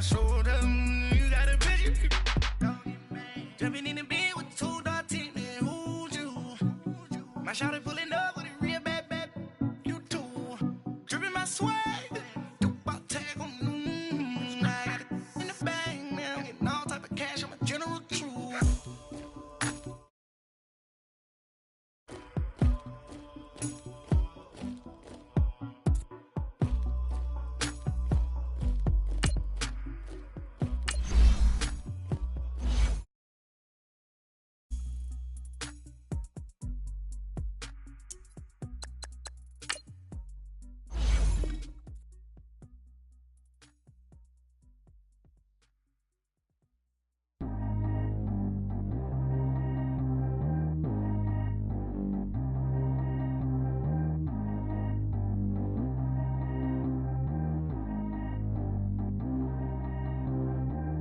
my shoulder. You got a picture. Jumping in the bed with 2 dark teeth, man, who's you? My shawty pulling up with a real bad, you too. Dripping my swag, about tag on, I got it in the bag, man, I'm getting all type of cash, I'm a general true.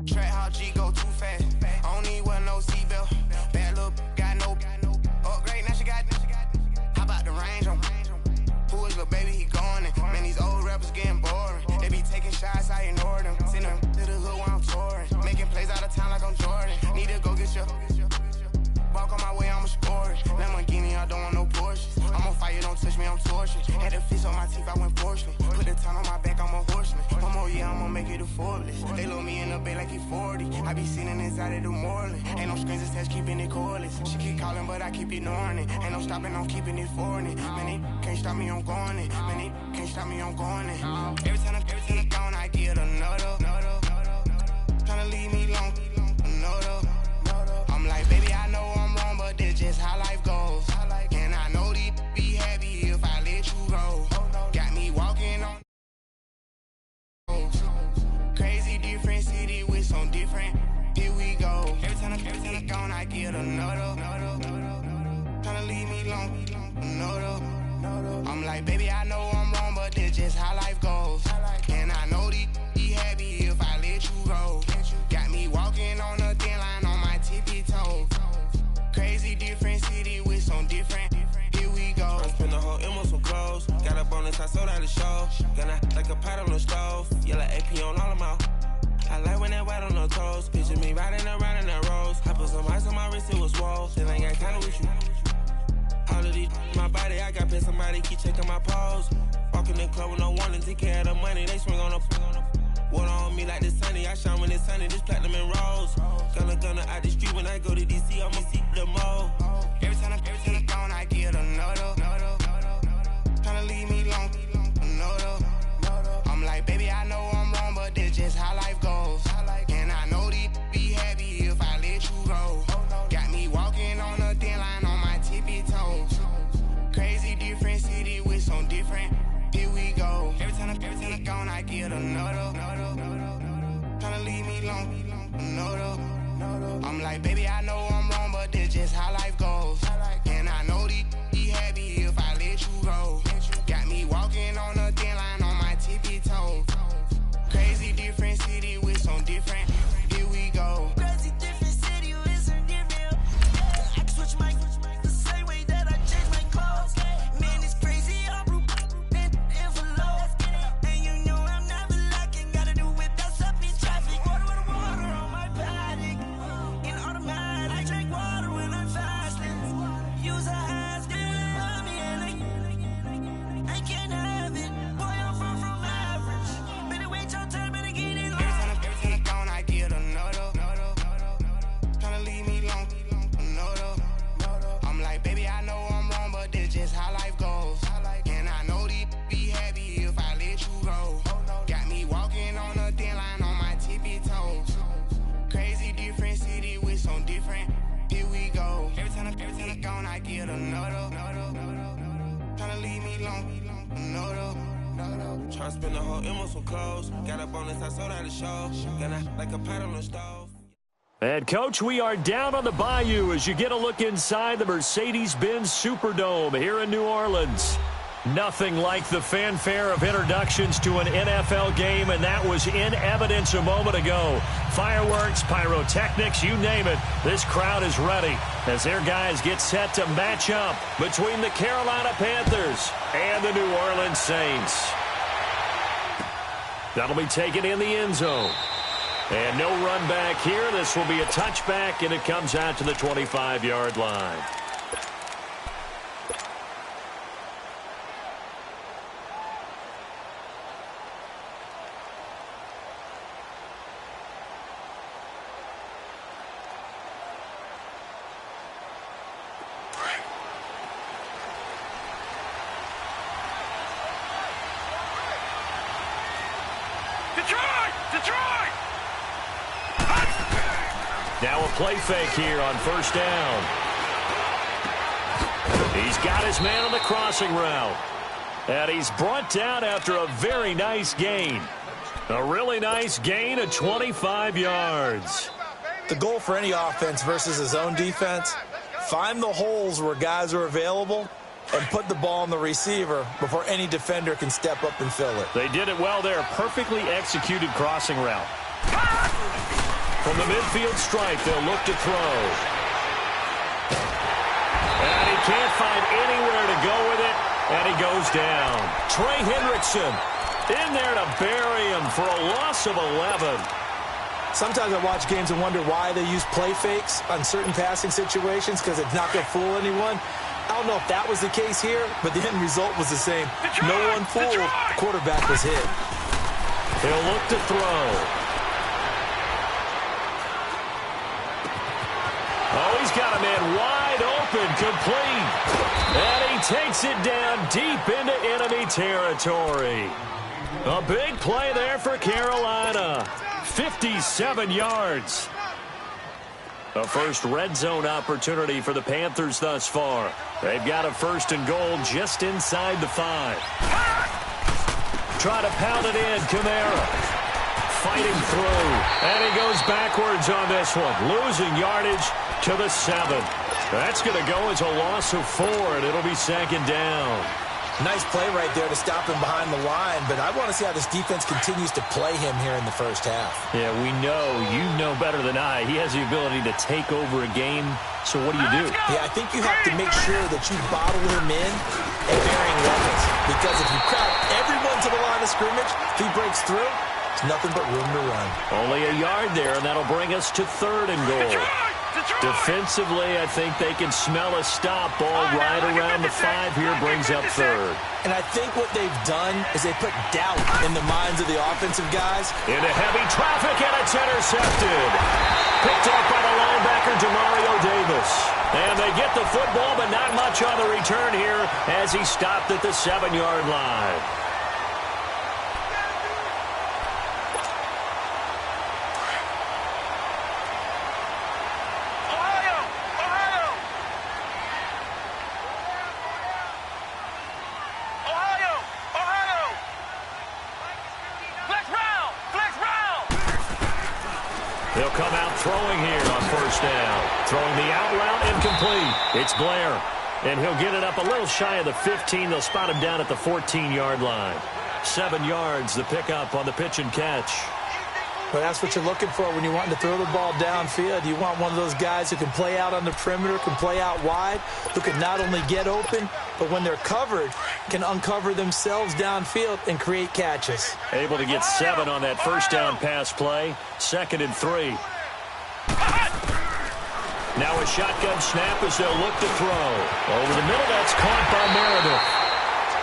Track how G go too fast. I don't need one no seatbelt. Bad little got no upgrade. Now she got. How about the range on? Who is little baby? He going in. Man, these old rappers getting boring. They be taking shots, I ignore them. Send them to the hood while I'm touring. Making plays out of town like I'm Jordan. Need to go get your. Walk on my way, I'ma score it. Lamborghini, I don't want no Porsches. I'm on fire, don't touch me, I'm tortured. Had the fish on my teeth, I went porcelain. Put the town on my back, I'm a horseman. One more year, I'ma make it a Forbes. They load me in the bay like he 40. I be sitting inside of the Moreland. Ain't no screens attached, keeping it cordless. She keep calling, but I keep ignoring it. Ain't no stopping, I'm keeping it for it. Man, they can't stop me, I'm going it. Man, they can't stop me, I'm going it. Every time I'm gone, I get another. Tryna leave me long, another. I'm like, baby, I know I'm wrong, but this just how life goes. And I know these be happy if I let you go. Got me walking on crazy different city with some different. Here we go. Every time I'm gone, I get another. Tryna leave me long, another. I'm like, baby, I know I'm wrong, but this just how life goes. And I know these be happy if I let you go. Got me walking on a thin line on my tippy toes. Crazy different city with some different. Here we go. I spend the whole M on some clothes. Got a bonus, I sold out the show. Gonna like a pot on the stove. Yellow AP on all of my. I like when that white on the toes. Picture me riding around in that rose. I put some ice on my wrist, it was swole. Then I got kinda with you. All of these, my body, I got paid somebody, keep checking my pose. Walking in the club with no warning, take care of the money, they swing on the. Water on me like the sunny, I shine when it's sunny, this platinum and rose. Gonna out the street when I go to DC, I'ma see the mo. Every time I'm gone, I get another. Tryna leave me long, another. I'm like, baby, I know I'm wrong, but this just how life goes. And I know these be happy if I let you go. Got me walking on a thin line on my tippy toes. Crazy different city with some different. Here we go. Every time I'm gone, I get another. Tryna leave me long, another. I'm like, baby, I know I'm wrong, but this just how life goes. And I know these be happy if I let you go. Got me walking on a thin line on my tippy toes. Crazy different city with some different. Here we go. Crazy different city with some different. I can switch my the same way that I change my clothes. Man, it's crazy. I'm in envelope. And you know I'm never lacking. Gotta do it, that's up in traffic. Water on my paddock. In automatic. I drink water when I'm fasting. Use a hands, give me and I can't have it. Boy, I'm far from average. Better wait your turn, better get it long. Every time I'm gone, I get another. Tryna leave me long, another. I'm like, baby, I know I'm wrong, but this just how life goes. And I know these be happy if I let you go. Got me walking on a thin line on my tippy toes. Crazy different city with some different. Here we go. Every time I'm gone, I get another. Tryna leave me long, another. Tryna spend the whole M on some clothes. Got a bonus, I sold out the show. Gonna like a pot on the stove. And, Coach, we are down on the bayou as you get a look inside the Mercedes-Benz Superdome here in New Orleans. Nothing like the fanfare of introductions to an NFL game, and that was in evidence a moment ago. Fireworks, pyrotechnics, you name it. This crowd is ready as their guys get set to match up between the Carolina Panthers and the New Orleans Saints. That'll be taken in the end zone. And no run back here. This will be a touchback, and it comes out to the 25-yard line. Detroit! Now a play fake here on first down. He's got his man on the crossing route. And he's brought down after a very nice gain. A really nice gain of 25 yards. The goal for any offense versus his own defense, find the holes where guys are available and put the ball on the receiver before any defender can step up and fill it. They did it well there. Perfectly executed crossing route. From the midfield stripe, they'll look to throw. And he can't find anywhere to go with it, and he goes down. Trey Hendrickson in there to bury him for a loss of 11. Sometimes I watch games and wonder why they use play fakes on certain passing situations, because it's not going to fool anyone. I don't know if that was the case here, but the end result was the same. No one fooled. The quarterback was hit. He'll look to throw. Oh, he's got a man wide open, complete. And he takes it down deep into enemy territory. A big play there for Carolina. 57 yards. A first red zone opportunity for the Panthers thus far. They've got a first and goal just inside the 5. Try to pound it in, Kamara. Fighting through. And he goes backwards on this one. Losing yardage to the 7. That's going to go as a loss of 4, and it'll be second down. Nice play right there to stop him behind the line, but I want to see how this defense continues to play him here in the first half. Yeah, we know. You know better than I. He has the ability to take over a game, so what do you do? Yeah, I think you have to make sure that you bottle him in at varying levels, because if you crowd everyone to the line of scrimmage, if he breaks through, there's nothing but room to run. Only a yard there, and that'll bring us to third and goal. Defensively, I think they can smell a stop. Ball right around the 5 here, brings up third. And I think what they've done is they put doubt in the minds of the offensive guys. Into heavy traffic, and it's intercepted. Picked up by the linebacker, Demario Davis. And they get the football, but not much on the return here as he stopped at the 7-yard line. They'll come out throwing here on first down. Throwing the out route, incomplete. It's Blair. And he'll get it up a little shy of the 15. They'll spot him down at the 14-yard line. 7 yards, the pickup on the pitch and catch. But that's what you're looking for when you're wanting to throw the ball downfield. You want one of those guys who can play out on the perimeter, can play out wide, who can not only get open, but when they're covered, can uncover themselves downfield and create catches. Able to get 7 on that first down pass play. 2nd and 3. Now a shotgun snap as they'll look to throw. Over the middle, that's caught by Meredith.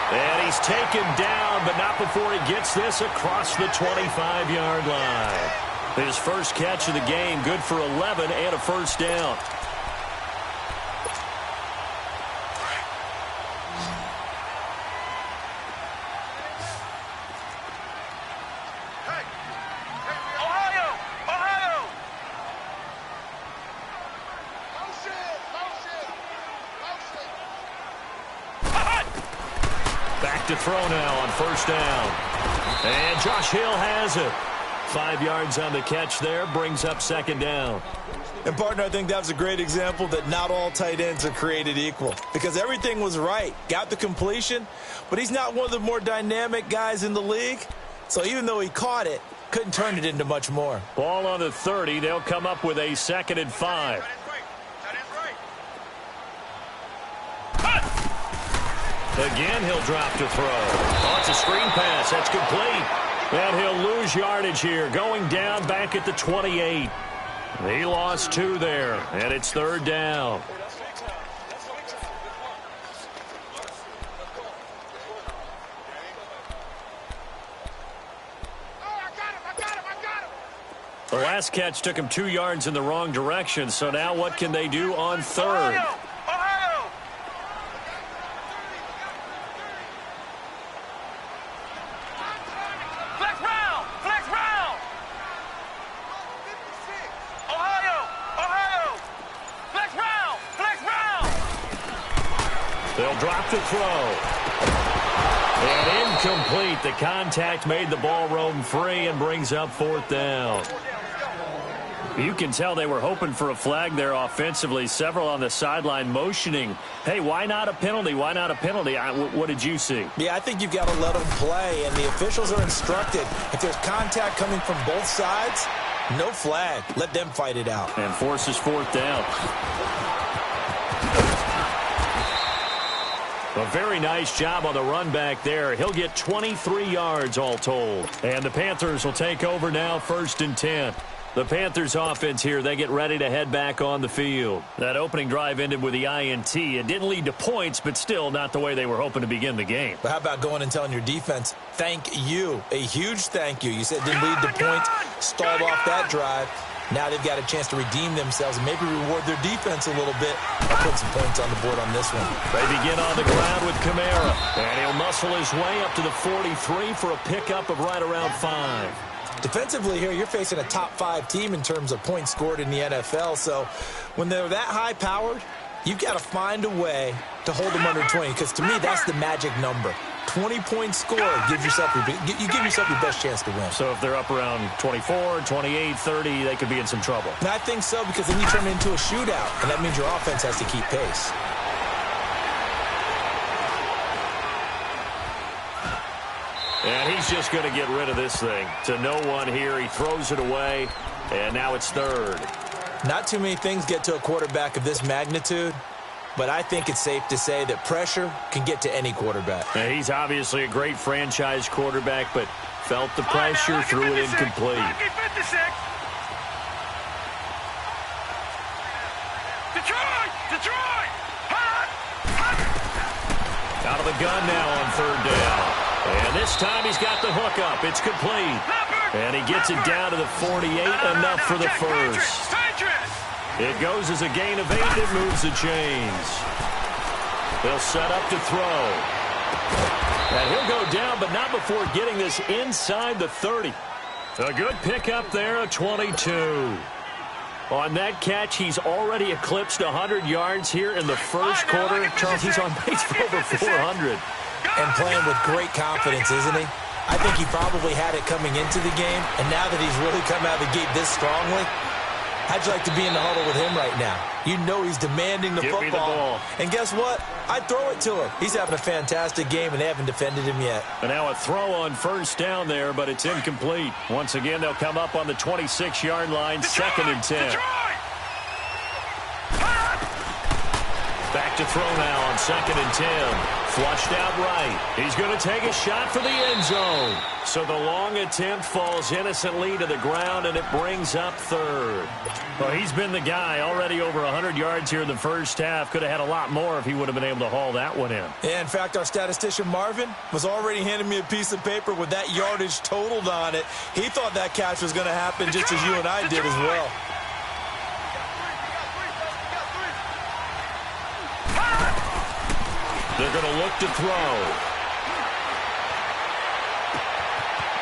And he's taken down, but not before he gets this across the 25-yard line. His first catch of the game, good for 11 and a first down. To throw now on first down. And Josh Hill has it. 5 yards on the catch there, brings up second down. And, partner, I think that was a great example that not all tight ends are created equal, because everything was right. Got the completion, but he's not one of the more dynamic guys in the league. So even though he caught it, couldn't turn it into much more. Ball on the 30. They'll come up with a 2nd and 5. Again, he'll drop to throw. Oh, it's a screen pass. That's complete. And he'll lose yardage here, going down back at the 28. He lost 2 there, and it's 3rd down. The last catch took him 2 yards in the wrong direction, so now what can they do on 3rd? They'll drop the throw. And incomplete. The contact made the ball roam free and brings up 4th down. You can tell they were hoping for a flag there offensively. Several on the sideline motioning. Hey, why not a penalty? Why not a penalty? What did you see? Yeah, I think you've got to let them play, and the officials are instructed. If there's contact coming from both sides, no flag. Let them fight it out. And forces 4th down. A very nice job on the run back there. He'll get 23 yards all told. And the Panthers will take over now, 1st and 10. The Panthers offense here, they get ready to head back on the field. That opening drive ended with the INT. It didn't lead to points, but still not the way they were hoping to begin the game. But how about going and telling your defense, thank you, a huge thank you. You said it didn't lead to points, stalled off that drive. Now they've got a chance to redeem themselves and maybe reward their defense a little bit. I'll put some points on the board on this one. They begin on the ground with Kamara. And he'll muscle his way up to the 43 for a pickup of right around 5. Defensively here, you're facing a top-5 team in terms of points scored in the NFL. So when they're that high-powered, you've got to find a way to hold them under 20. Because to me, that's the magic number. 20-point score gives yourself you give yourself your best chance to win. So if they're up around 24, 28, 30, they could be in some trouble. And I think so, because then you turn it into a shootout, and that means your offense has to keep pace. And he's just going to get rid of this thing. To no one here. He throws it away, and now it's 3rd. Not too many things get to a quarterback of this magnitude, but I think it's safe to say that pressure can get to any quarterback. Now, he's obviously a great franchise quarterback, but felt the pressure, threw it incomplete. Detroit! Out of the gun now on 3rd down. And this time he's got the hook up. It's complete. And he gets it down to the 48, enough for the first. It goes as a gain of 8. It moves the chains. They'll set up to throw. And he'll go down, but not before getting this inside the 30. A good pickup there, a 22. On that catch, he's already eclipsed 100 yards here in the first quarter. Charles, he's on pace for over 400. And playing with great confidence, isn't he? I think he probably had it coming into the game, and now that he's really come out of the gate this strongly, how'd you like to be in the huddle with him right now? You know he's demanding the football. Give me the ball. And guess what? I'd throw it to him. He's having a fantastic game, and they haven't defended him yet. And now a throw on 1st down there, but it's incomplete. Once again, they'll come up on the 26-yard line, 2nd and 10. Back to throw now on 2nd and 10. Flushed out right. He's going to take a shot for the end zone. So the long attempt falls innocently to the ground, and it brings up 3rd. Well, he's been the guy. Already over 100 yards here in the first half. Could have had a lot more if he would have been able to haul that one in. Yeah, in fact, our statistician Marvin was already handing me a piece of paper with that yardage totaled on it. He thought that catch was going to happen just as you and I did as well. They're going to look to throw.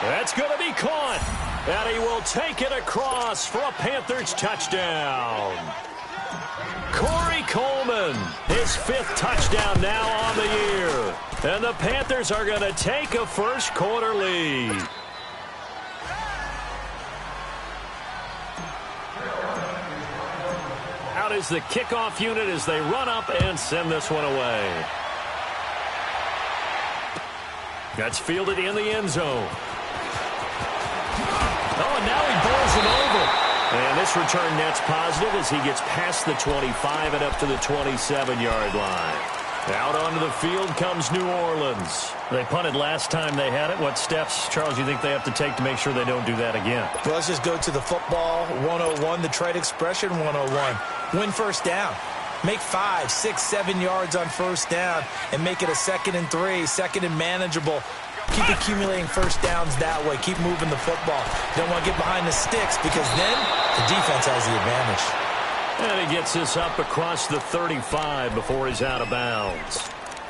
That's going to be caught. And he will take it across for a Panthers touchdown. Corey Coleman, his 5th touchdown now on the year. And the Panthers are going to take a first quarter lead. Out is the kickoff unit as they run up and send this one away. That's fielded in the end zone. Oh, and now he bowls it over. And this return net's positive as he gets past the 25 and up to the 27-yard line. Out onto the field comes New Orleans. They punted last time they had it. What steps, Charles, you think they have to take to make sure they don't do that again? Well, let's just go to the football 101, the trade expression 101. Win first down. Make 5, 6, 7 yards on first down and make it a 2nd and 3, 2nd and manageable. Keep accumulating first downs that way. Keep moving the football. Don't want to get behind the sticks because then the defense has the advantage. And he gets this up across the 35 before he's out of bounds.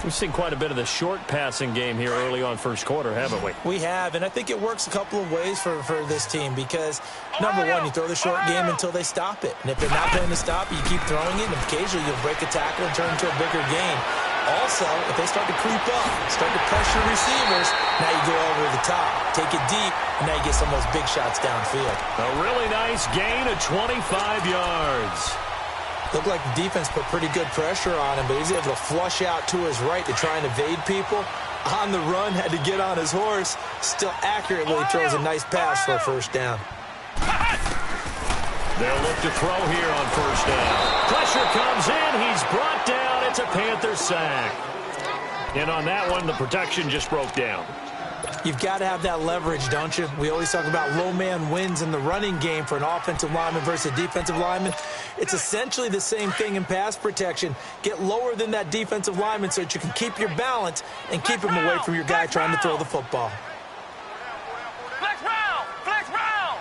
We've seen quite a bit of the short passing game here early on first quarter, haven't we? We have, and I think it works a couple of ways for this team because, number one, you throw the short game until they stop it. And if they're not going to stop it, you keep throwing it, and occasionally you'll break a tackle and turn into a bigger gain. Also, if they start to creep up, start to pressure receivers, now you go over the top, take it deep, and now you get some of those big shots downfield. A really nice gain of 25 yards. Looked like the defense put pretty good pressure on him, but he's able to flush out to his right to try and evade people. On the run, had to get on his horse. Still accurately throws a nice pass for a first down. They'll look to throw here on first down. Pressure comes in. He's brought down. It's a Panther sack. And on that one, the protection just broke down. You've got to have that leverage, don't you? We always talk about low man wins in the running game for an offensive lineman versus a defensive lineman. It's essentially the same thing in pass protection. Get lower than that defensive lineman so that you can keep your balance and keep him away from your guy trying to throw the football. Flex round! Flex round!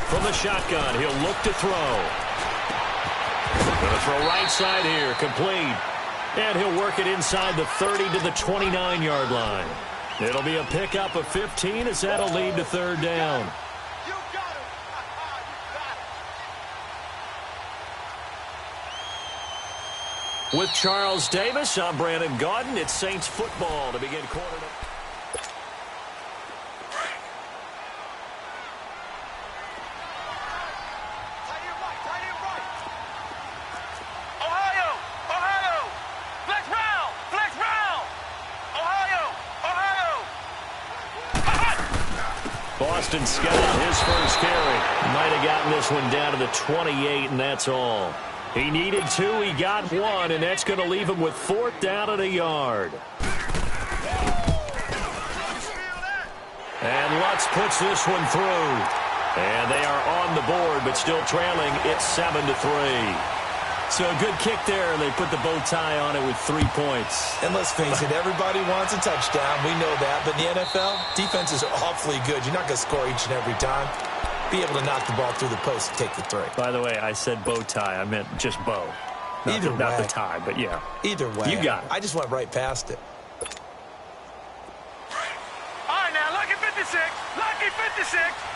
From the shotgun, he'll look to throw. Going to throw right side here, complete. And he'll work it inside the 30 to the 29-yard line. It'll be a pickup of 15 as that'll lead to third down. With Charles Davis, I'm Brandon Gaudin. It's Saints football to begin quarter. Boston Scott, his first carry. Might have gotten this one down to the 28, and that's all. He needed 2, he got 1, and that's going to leave him with 4th down at a yard. And Lutz puts this one through. And they are on the board, but still trailing. It's 7-3. So a good kick there, and they put the bow tie on it with 3 points. And let's face it, everybody wants a touchdown. We know that. But in the NFL, defenses are awfully good. You're not going to score each and every time. Be able to knock the ball through the post and take the 3. By the way, I said bow tie. I meant just bow. Not the tie, but yeah. Either way. You got it. I just went right past it. All right, now, lucky 56. Lucky 56.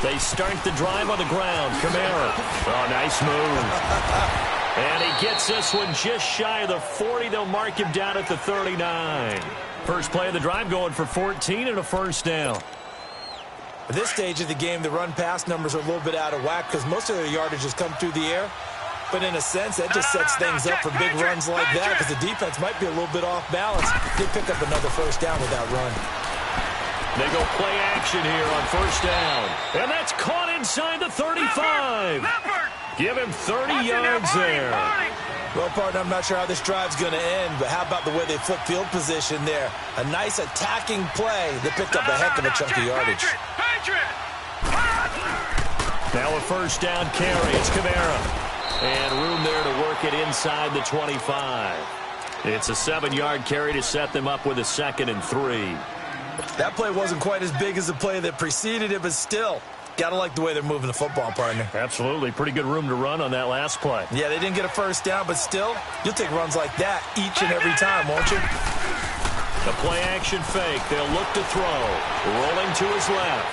They start the drive on the ground. Kamara. Oh, nice move. And he gets this one just shy of the 40. They'll mark him down at the 39. First play of the drive going for 14 and a first down. At this stage of the game, the run-pass numbers are a little bit out of whack because most of their yardage has come through the air. But in a sense, that just sets things up for big runs like that because the defense might be a little bit off balance. They pick up another first down with that run. They go play action here on first down. And that's caught inside the 35. Give him 30 yards there. Well, partner, I'm not sure how this drive's going to end, but how about the way they flip field position there? A nice attacking play that picked up a heck of a chunk of yardage. Now a first down carry. It's Kamara. And room there to work it inside the 25. It's a 7-yard carry to set them up with a 2nd and 3. That play wasn't quite as big as the play that preceded it, but still, got to like the way they're moving the football, partner. Absolutely. Pretty good room to run on that last play. Yeah, they didn't get a first down, but still, you'll take runs like that each and every time, won't you? The play-action fake. They'll look to throw. Rolling to his left.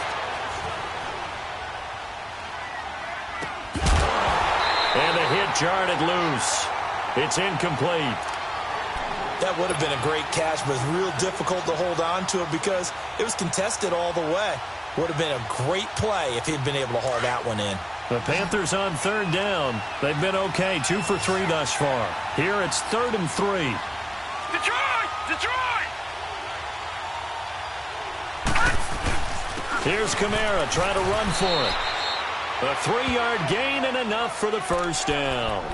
And the hit jarred it loose. It's incomplete. That would have been a great catch, but it's real difficult to hold on to it because it was contested all the way. Would have been a great play if he'd been able to haul that one in. The Panthers on third down. They've been okay, 2 for 3 thus far. Here it's 3rd and 3. Detroit! Detroit! Here's Kamara trying to run for it. A 3-yard gain and enough for the first down.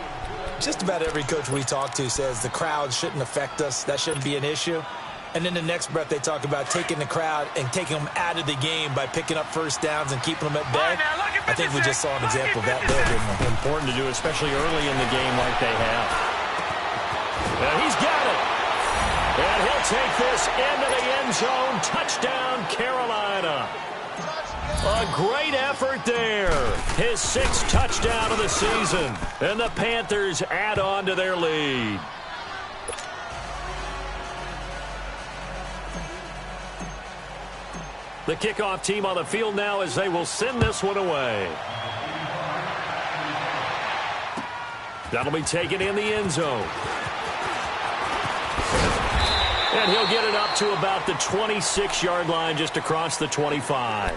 Just about every coach we talk to says the crowd shouldn't affect us. That shouldn't be an issue. And in the next breath, they talk about taking the crowd and taking them out of the game by picking up first downs and keeping them at bay. I think we just saw an example of that there, didn't we? Important to do, especially early in the game like they have. And he's got it. And he'll take this into the end zone. Touchdown, Carolina. A great effort there. His 6th touchdown of the season. And the Panthers add on to their lead. The kickoff team on the field now as they will send this one away. That'll be taken in the end zone. And he'll get it up to about the 26-yard line just across the 25.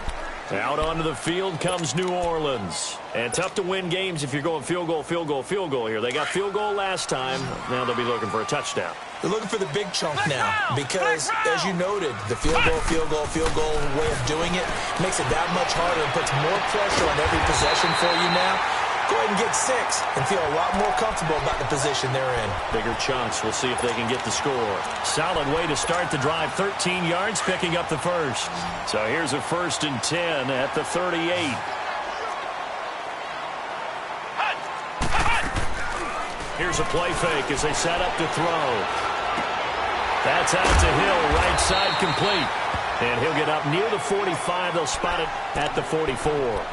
Out onto the field comes New Orleans. And tough to win games if you're going field goal, field goal, field goal here. They got field goal last time. Now they'll be looking for a touchdown. They're looking for the big chunk now because, as you noted, the field goal way of doing it makes it that much harder and puts more pressure on every possession for you now. Go ahead and get 6 and feel a lot more comfortable about the position they're in. Bigger chunks. We'll see if they can get the score. Solid way to start the drive. 13 yards, picking up the first. So here's a 1st and 10 at the 38. Here's a play fake as they set up to throw. That's out to Hill, right side complete. And he'll get up near the 45. They'll spot it at the 44.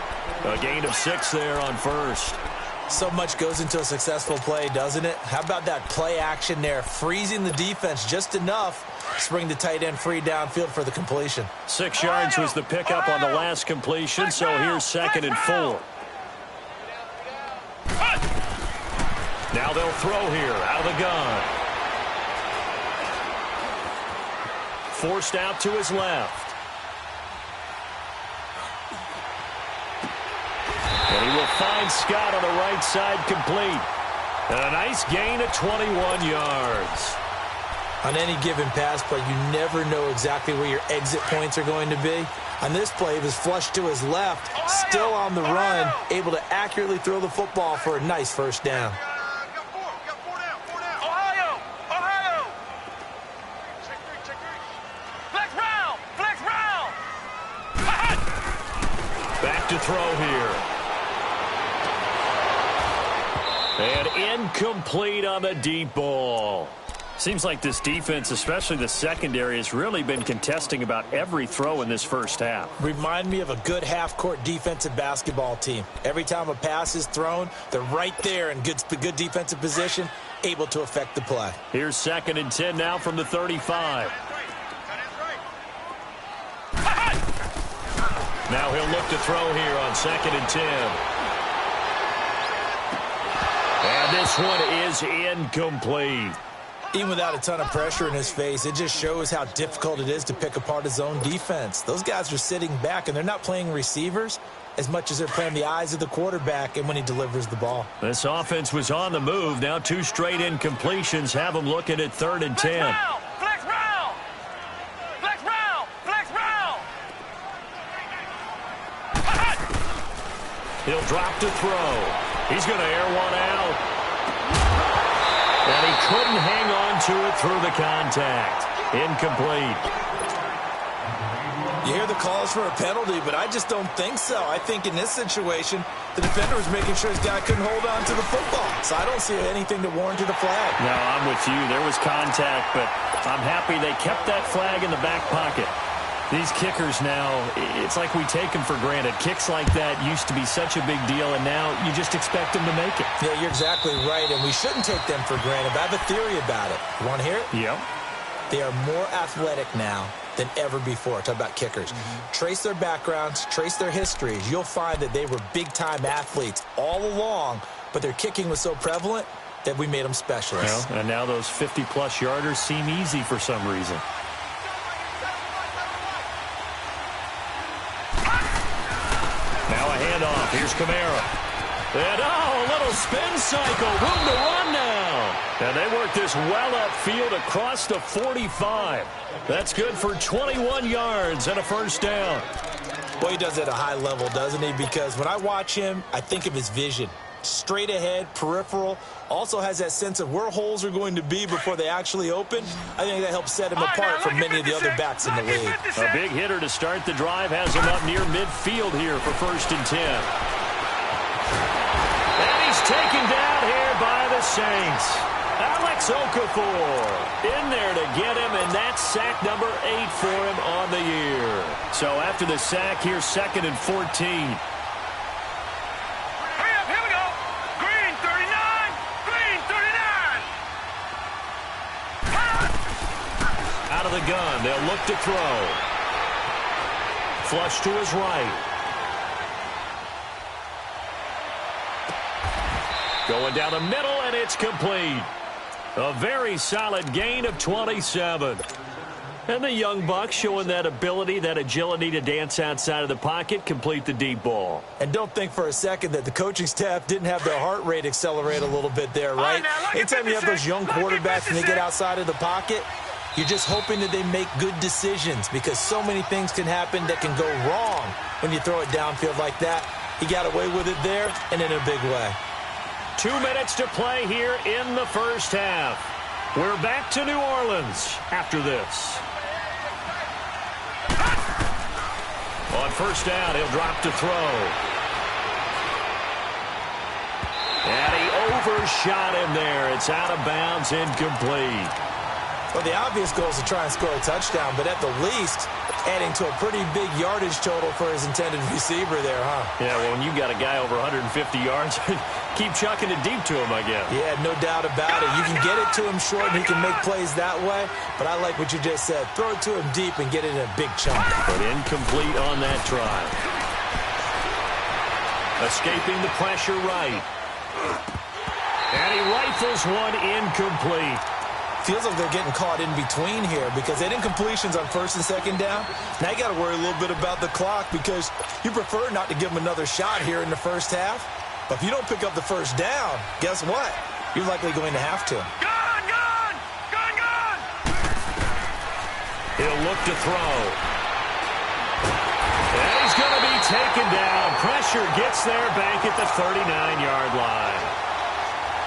A gain of 6 there on first. So much goes into a successful play, doesn't it? How about that play action there, freezing the defense just enough to bring the tight end free downfield for the completion. 6 yards was the pickup on the last completion, so here's 2nd and 4. Now they'll throw here out of the gun. Forced out to his left. And he will find Scott on the right side complete. And a nice gain of 21 yards. On any given pass play, you never know exactly where your exit points are going to be. On this play, he was flushed to his left, still on the run, able to accurately throw the football for a nice first down. Back to throw here. And incomplete on the deep ball. Seems like this defense, especially the secondary, has really been contesting about every throw in this first half. Remind me of a good half-court defensive basketball team. Every time a pass is thrown, they're right there in good defensive position, able to affect the play. Here's 2nd and 10 now from the 35. Now he'll look to throw here on 2nd and 10. And this one is incomplete. Even without a ton of pressure in his face, it just shows how difficult it is to pick apart his own defense. Those guys are sitting back, and they're not playing receivers as much as they're playing the eyes of the quarterback and when he delivers the ball. This offense was on the move. Now 2 straight incompletions have them looking at 3rd and 10. Flex round! Flex round! Flex round! He'll drop to throw. He's going to air one out. And he couldn't hang on to it through the contact. Incomplete. You hear the calls for a penalty, but I just don't think so. I think in this situation, the defender was making sure his guy couldn't hold on to the football. So I don't see anything to warrant a flag. No, I'm with you. There was contact, but I'm happy they kept that flag in the back pocket. These kickers now, it's like we take them for granted. Kicks like that used to be such a big deal, and now you just expect them to make it. Yeah, you're exactly right, and we shouldn't take them for granted. But I have a theory about it. You want to hear it? Yep. They are more athletic now than ever before. Talk about kickers. Trace their backgrounds, trace their histories. You'll find that they were big-time athletes all along, but their kicking was so prevalent that we made them specialists. Well, and now those 50-plus yarders seem easy for some reason. Now a handoff. Here's Kamara. And, a little spin cycle. Room to run now. And they work this well upfield across the 45. That's good for 21 yards and a first down. Well, he does it at a high level, doesn't he? Because when I watch him, I think of his vision. Straight ahead, peripheral, also has that sense of where holes are going to be before they actually open. I think that helps set him apart from many of the other backs in the league. A big hitter to start the drive has him up near midfield here for 1st and 10. And he's taken down here by the Saints. Alex Okafor in there to get him, and that's sack number 8 for him on the year. So after the sack, here's 2nd and 14. Out of the gun, they'll look to throw. Flush to his right. Going down the middle, and it's complete. A very solid gain of 27. And the young buck showing that ability, that agility to dance outside of the pocket, complete the deep ball. And don't think for a second that the coaching staff didn't have their heart rate accelerate a little bit there, right? Anytime you have those young quarterbacks and they get outside of the pocket, you're just hoping that they make good decisions because so many things can happen that can go wrong when you throw it downfield like that. He got away with it there and in a big way. 2 minutes to play here in the first half. We're back to New Orleans after this. On 1st down, he'll drop to throw. And he overshot him there. It's out of bounds, incomplete. Well, the obvious goal is to try and score a touchdown, but at the least, adding to a pretty big yardage total for his intended receiver there, huh? Yeah, well, when you got a guy over 150 yards, keep chucking it deep to him, I guess. Yeah, no doubt about it. You can get it to him short, and he can make plays that way, but I like what you just said. Throw it to him deep and get it in a big chunk. But incomplete on that try. Escaping the pressure right. And he rifles one incomplete. Feels like they're getting caught in between here because they didn't completions on 1st and 2nd down. Now you got to worry a little bit about the clock because you prefer not to give them another shot here in the first half. But if you don't pick up the 1st down, guess what? You're likely going to have to. Gone! He'll look to throw. And he's going to be taken down. Pressure gets there back at the 39-yard line.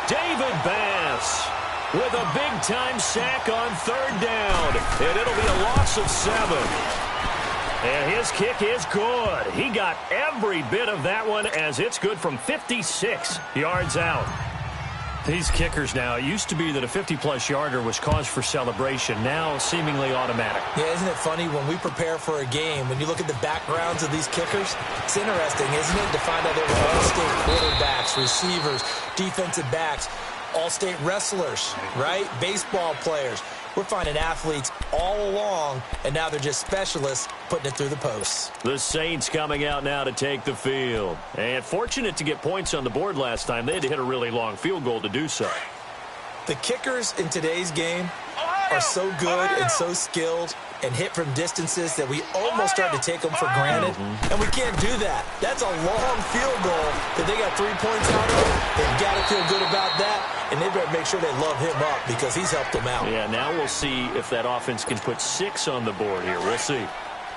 David Bass with a big-time sack on 3rd down. And it'll be a loss of 7. And his kick is good. He got every bit of that one as it's good from 56 yards out. These kickers now, it used to be that a 50-plus yarder was cause for celebration. Now seemingly automatic. Yeah, isn't it funny when we prepare for a game, when you look at the backgrounds of these kickers, it's interesting, isn't it, to find out they were all-state quarterbacks, receivers, defensive backs, all-state wrestlers, right? Baseball players. We're finding athletes all along, and now they're just specialists putting it through the posts. The Saints coming out now to take the field. And fortunate to get points on the board last time. They had to hit a really long field goal to do so. The kickers in today's game are so good and so skilled and hit from distances that we almost start to take them for granted. And we can't do that. That's a long field goal that they got 3 points out of. They've got to feel good about that, and they better make sure they love him up because he's helped them out. Yeah, now we'll see if that offense can put 6 on the board here. We'll see.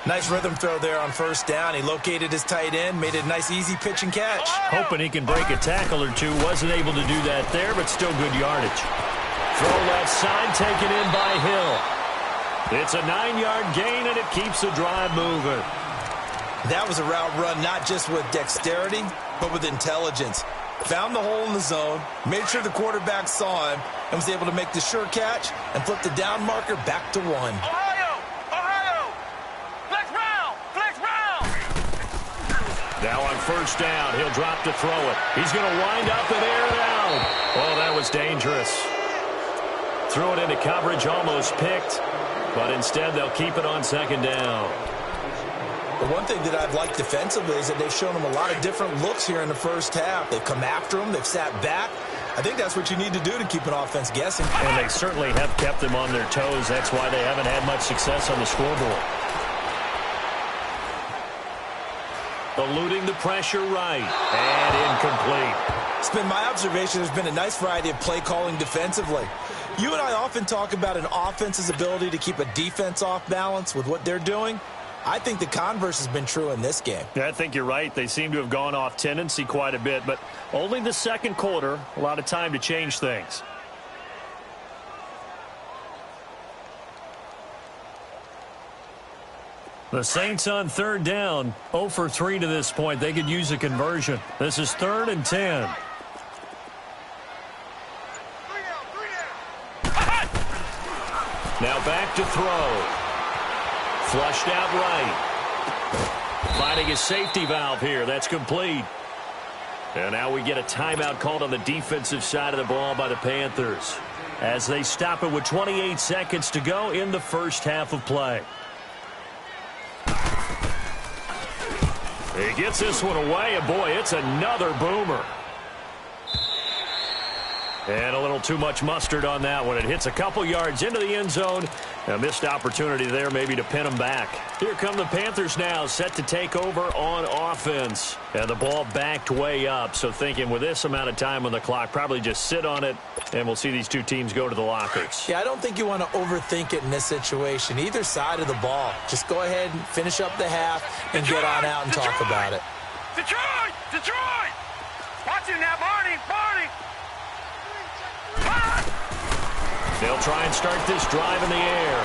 Nice rhythm throw there on 1st down. He located his tight end, made it a nice easy pitch and catch. Hoping he can break a tackle or two. Wasn't able to do that there, but still good yardage. Throw left side, taken in by Hill. It's a 9-yard gain, and it keeps the drive moving. That was a route run not just with dexterity, but with intelligence. Found the hole in the zone, made sure the quarterback saw him, and was able to make the sure catch and flip the down marker back to 1. Ohio! Flex round! Now on 1st down, he'll drop to throw it. He's going to wind up and air it out. Oh, that was dangerous. Threw it into coverage, almost picked. But instead, they'll keep it on 2nd down. The one thing that I've liked defensively is that they've shown them a lot of different looks here in the first half. They've come after them. They've sat back. I think that's what you need to do to keep an offense guessing. And they certainly have kept them on their toes. That's why they haven't had much success on the scoreboard. Eluding the pressure right. And incomplete. It's been my observation there's been a nice variety of play calling defensively. You and I often talk about an offense's ability to keep a defense off balance with what they're doing. I think the converse has been true in this game. Yeah, I think you're right. They seem to have gone off tendency quite a bit, but only the second quarter, a lot of time to change things. The Saints on third down, 0 for 3 to this point. They could use a conversion. This is 3rd and 10. Now back to throw. Flushed out right. Finding a safety valve here. That's complete. And now we get a timeout called on the defensive side of the ball by the Panthers as they stop it with 28 seconds to go in the first half of play. He gets this one away, and boy, it's another boomer. And a little too much mustard on that one. It hits a couple yards into the end zone. A missed opportunity there maybe to pin him back. Here come the Panthers now, set to take over on offense. And the ball backed way up, so thinking with this amount of time on the clock, probably just sit on it, and we'll see these two teams go to the lockers. Yeah, I don't think you want to overthink it in this situation. Either side of the ball. Just go ahead and finish up the half and get on out and talk about it. Detroit! Detroit! Watch it now, Barney! Barney! They'll try and start this drive in the air.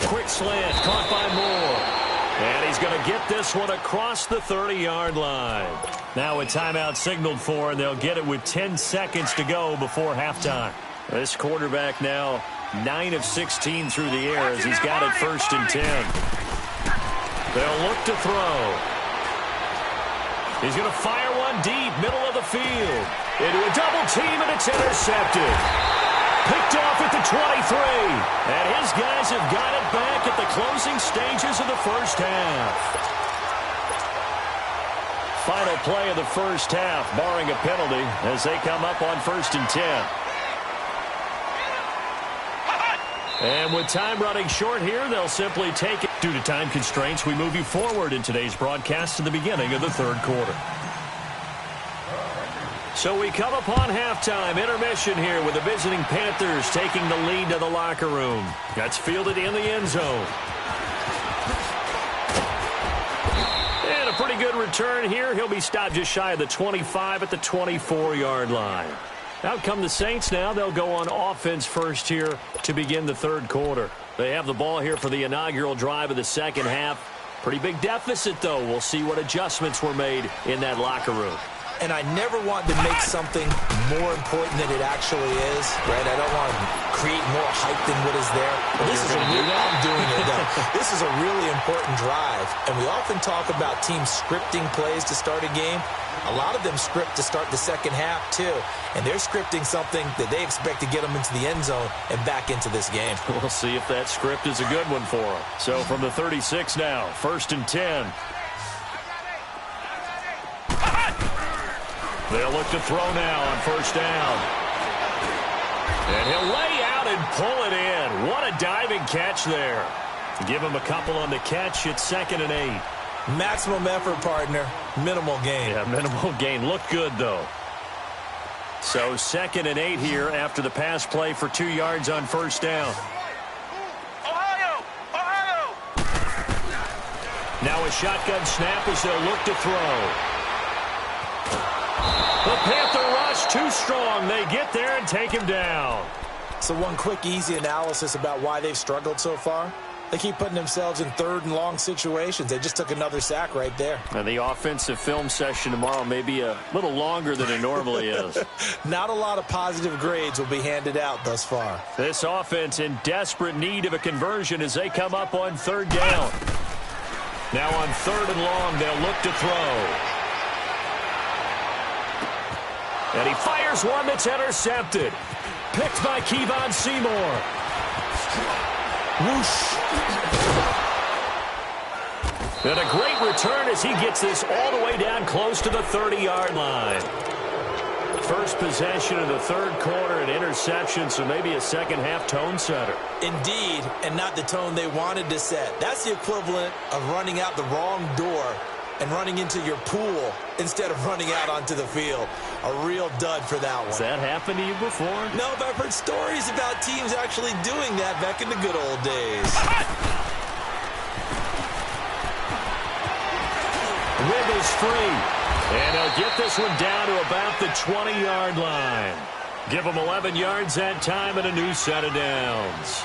Quick slant, caught by Moore. And he's going to get this one across the 30-yard line. Now a timeout signaled for, and they'll get it with 10 seconds to go before halftime. This quarterback now 9 of 16 through the air as he's got it 1st and 10. They'll look to throw. He's going to fire one deep, middle of the field. Into a double team, and it's intercepted. Picked off at the 23. And his guys have got it back at the closing stages of the first half. Final play of the first half, barring a penalty, as they come up on 1st and 10. And with time running short here, they'll simply take it. Due to time constraints, we move you forward in today's broadcast to the beginning of the third quarter. So we come upon halftime, intermission here with the visiting Panthers taking the lead to the locker room. That's fielded in the end zone. And a pretty good return here. He'll be stopped just shy of the 25 at the 24-yard line. Out come the Saints now. They'll go on offense first here to begin the third quarter. They have the ball here for the inaugural drive of the second half. Pretty big deficit, though. We'll see what adjustments were made in that locker room. And I never want to make something more important than it actually is, right? I don't want to create more hype than what is there. But this is a really, I'm doing it, though. This is a really important drive. And we often talk about teams scripting plays to start a game. A lot of them script to start the second half, too. And they're scripting something that they expect to get them into the end zone and back into this game. We'll see if that script is a good one for them. So from the 36 now, 1st and 10. They'll look to throw now on 1st down. And he'll lay out and pull it in. What a diving catch there. Give him a couple on the catch. It's 2nd and 8. Maximum effort, partner. Minimal gain. Yeah, minimal gain. Looked good, though. So 2nd and 8 here after the pass play for 2 yards on 1st down. Ohio! Ohio! Now a shotgun snap as they'll look to throw. The Panther rush too strong. They get there and take him down. So one quick, easy analysis about why they've struggled so far. They keep putting themselves in 3rd and long situations. They just took another sack right there. And the offensive film session tomorrow may be a little longer than it normally is. Not a lot of positive grades will be handed out thus far. This offense in desperate need of a conversion as they come up on 3rd down. Now on 3rd and long, they'll look to throw. And he fires one that's intercepted. Picked by Kevon Seymour. Whoosh. And a great return as he gets this all the way down close to the 30-yard line. First possession of the third quarter, an interception, so maybe a second-half tone setter. Indeed, and not the tone they wanted to set. That's the equivalent of running out the wrong door and running into your pool instead of running out onto the field. A real dud for that one. Has that happened to you before? No, but I've heard stories about teams actually doing that back in the good old days. Wiggles free. And he'll get this one down to about the 20-yard line. Give him 11 yards that time and a new set of downs.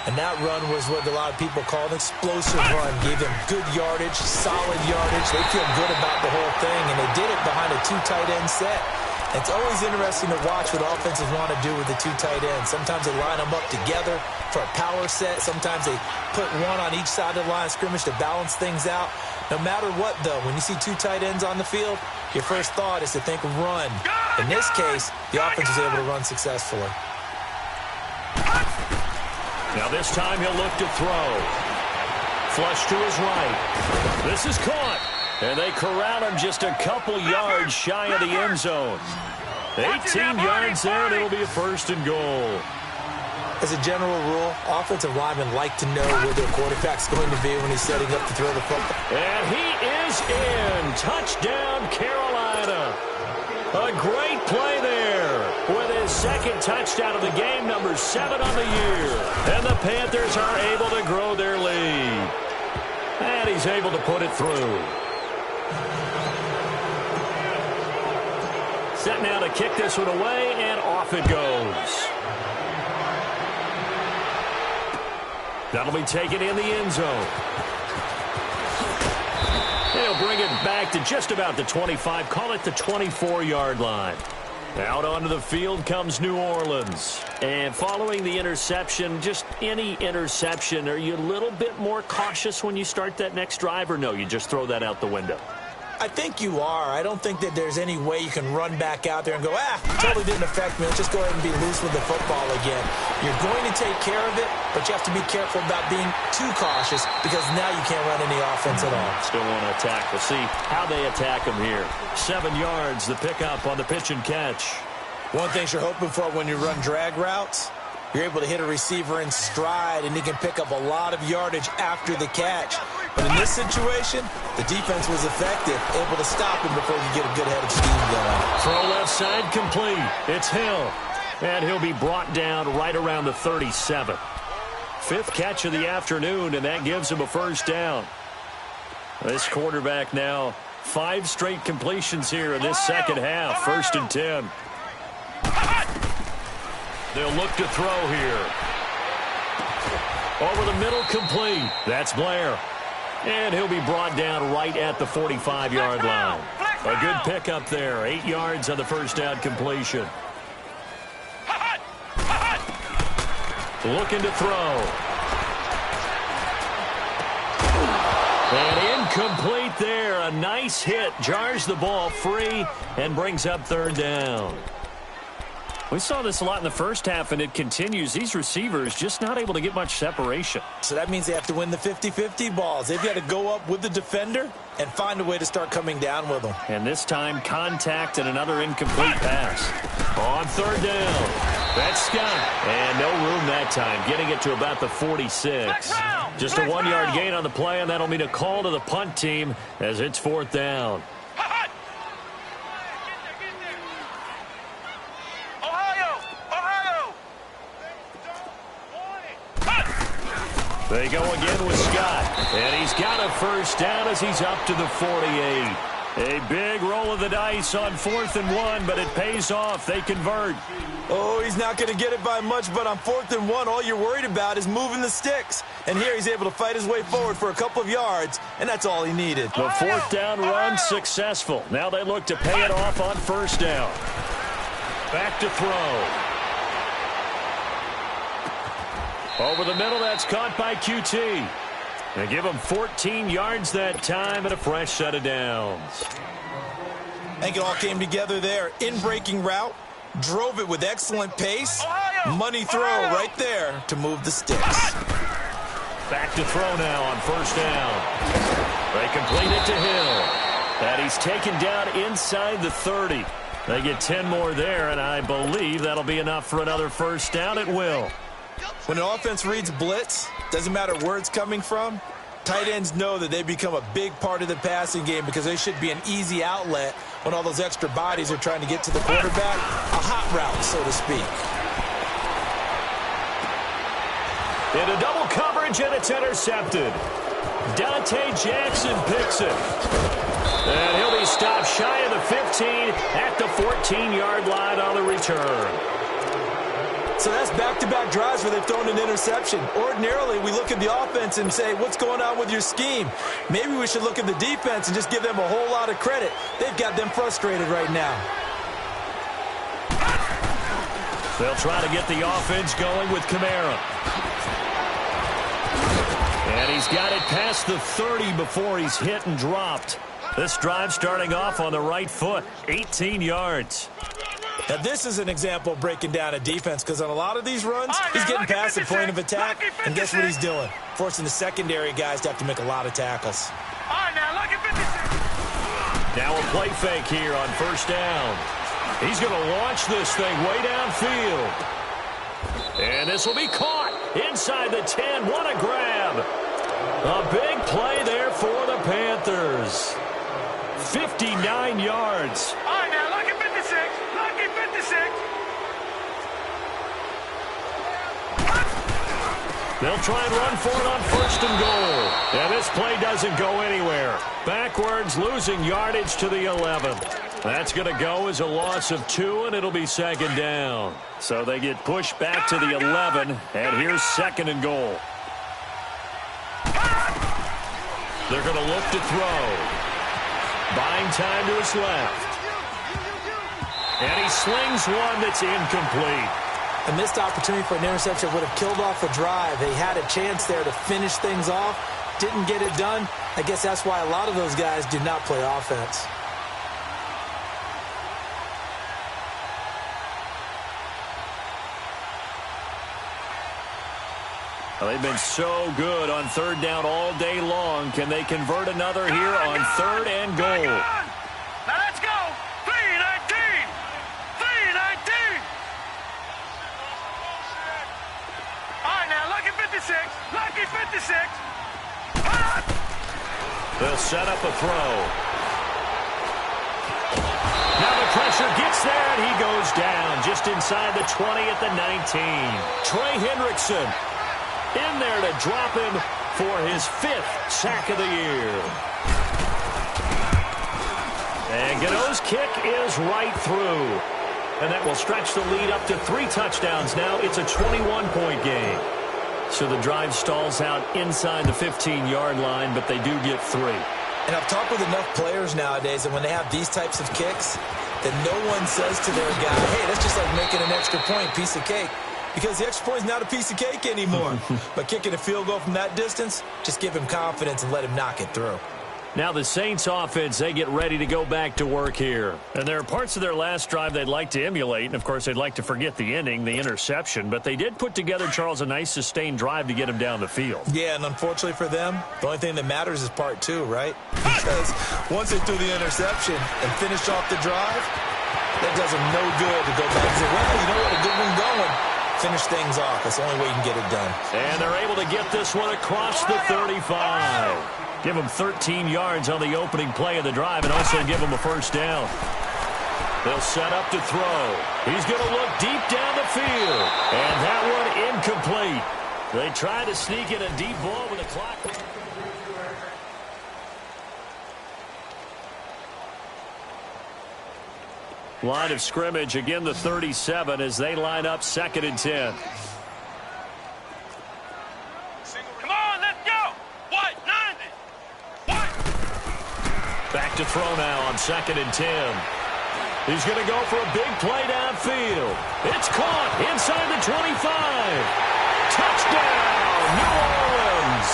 And that run was what a lot of people call an explosive run. Gave them good yardage, solid yardage. They feel good about the whole thing, and they did it behind a two tight end set. It's always interesting to watch what offenses want to do with the two tight ends. Sometimes they line them up together for a power set. Sometimes they put one on each side of the line of scrimmage to balance things out. No matter what, though, when you see two tight ends on the field, your first thought is to think run. In this case, the offense was able to run successfully. Now this time he'll look to throw. Flush to his right. This is caught. And they corral him just a couple yards shy of the end zone. 18 yards there, and it'll be a first and goal. As a general rule, offensive linemen like to know where their quarterback's going to be when he's setting up to throw the football. And he is in. Touchdown, Carolina. A great play there with his second touchdown of the game, number 7 on the year. And the Panthers are able to grow their lead. And he's able to put it through. Set now to kick this one away, and off it goes. That'll be taken in the end zone. They'll bring it back to just about the 25, call it the 24-yard line. Out onto the field comes New Orleans. And following the interception, just any interception, are you a little bit more cautious when you start that next drive, or no, you just throw that out the window? I think you are. I don't think that there's any way you can run back out there and go, totally didn't affect me. Let's just go ahead and be loose with the football again. You're going to take care of it, but you have to be careful about being too cautious because now you can't run any offense at all. Still want to attack. We'll see how they attack him here. 7 yards, the pickup on the pitch and catch. One thing you're hoping for when you run drag routes, you're able to hit a receiver in stride, and he can pick up a lot of yardage after the catch. But in this situation, the defense was effective, able to stop him before you get a good head of steam going. Throw left side complete. It's Hill. And he'll be brought down right around the 37. 5th catch of the afternoon, and that gives him a first down. This quarterback now, 5 straight completions here in this second half. 1st and 10. They'll look to throw here. Over the middle, complete. That's Blair. And he'll be brought down right at the 45-yard line. A good pickup there. 8 yards on the first down completion. Looking to throw. And incomplete there. A nice hit. Jars the ball free and brings up 3rd down. We saw this a lot in the first half, and it continues. These receivers just not able to get much separation. So that means they have to win the 50-50 balls. They've got to go up with the defender and find a way to start coming down with them. And this time, contact and another incomplete pass. On 3rd down, that's Scott. And no room that time, getting it to about the 46. Just a 1-yard gain on the play, and that'll mean a call to the punt team as it's 4th down. They go again with Scott, and he's got a first down as he's up to the 48. A big roll of the dice on 4th and 1, but it pays off. They convert. Oh, he's not going to get it by much, but on 4th and 1, all you're worried about is moving the sticks. And here he's able to fight his way forward for a couple of yards, and that's all he needed. The 4th down run successful. Now they look to pay it off on 1st down. Back to throw. Over the middle, that's caught by QT. They give him 14 yards that time and a fresh set of downs. I think it all came together there. In-breaking route, drove it with excellent pace. Money throw right there to move the sticks. Back to throw now on 1st down. They complete it to Hill. And he's taken down inside the 30. They get 10 more there, and I believe that'll be enough for another first down. It will. When an offense reads blitz, doesn't matter where it's coming from, Tight ends know that they become a big part of the passing game because they should be an easy outlet when all those extra bodies are trying to get to the quarterback. A hot route, so to speak. Into double coverage, and it's intercepted. Dante Jackson picks it. And he'll be stopped shy of the 15 at the 14-yard line on the return. So that's back-to-back drives where they've thrown an interception. Ordinarily, we look at the offense and say, what's going on with your scheme? Maybe we should look at the defense and just give them a whole lot of credit. They've got them frustrated right now. They'll try to get the offense going with Kamara. And he's got it past the 30 before he's hit and dropped. This drive starting off on the right foot, 18 yards. Now, this is an example of breaking down a defense because on a lot of these runs, he's getting past the point of attack, and guess what he's doing? Forcing the secondary guys to have to make a lot of tackles. Now a play fake here on first down. He's going to launch this thing way downfield. And this will be caught inside the 10. What a grab. A big play there for the Panthers. 59 yards. All right, now look at 56. Look at 56. They'll try and run for it on first and goal. And this play doesn't go anywhere. Backwards, losing yardage to the 11. That's going to go as a loss of 2, and it'll be second down. So they get pushed back to the 11, and here's second and goal. They're going to look to throw. Buying time to his left. And he slings one that's incomplete. A missed opportunity for an interception would have killed off the drive. They had a chance there to finish things off. Didn't get it done. I guess that's why a lot of those guys did not play offense. Well, they've been so good on third down all day long. Can they convert another here on third and goal? Now let's go. 3-19. 3-19. All right, now look at 56. Look at 56. They'll set up a throw. Now the pressure gets there, and he goes down just inside the 20 at the 19. Trey Hendrickson in there to drop him for his 5th sack of the year. And Gano's kick is right through. And that will stretch the lead up to 3 touchdowns now. It's a 21-point game. So the drive stalls out inside the 15-yard line, but they do get 3. And I've talked with enough players nowadays, and when they have these types of kicks, that no one says to their guy, hey, that's just like making an extra point, piece of cake. Because the extra point is not a piece of cake anymore. But kicking a field goal from that distance, just give him confidence and let him knock it through. Now the Saints offense, they get ready to go back to work here. And there are parts of their last drive they'd like to emulate. And, of course, they'd like to forget the ending, the interception. But they did put together, Charles, a nice sustained drive to get him down the field. Yeah, and unfortunately for them, the only thing that matters is part 2, right? Because once they threw the interception and finished off the drive, that does them no good to go back and say, well, you know what, a good one going. Finish things off. That's the only way you can get it done. And they're able to get this one across the 35. Give them 13 yards on the opening play of the drive and also give them a first down. They'll set up to throw. He's going to look deep down the field. And that one incomplete. They try to sneak in a deep ball with the clock. Line of scrimmage, again the 37 as they line up 2nd and 10. Come on, let's go. What? 90. What? Back to throw now on 2nd and 10. He's going to go for a big play downfield. It's caught inside the 25. Touchdown, New Orleans.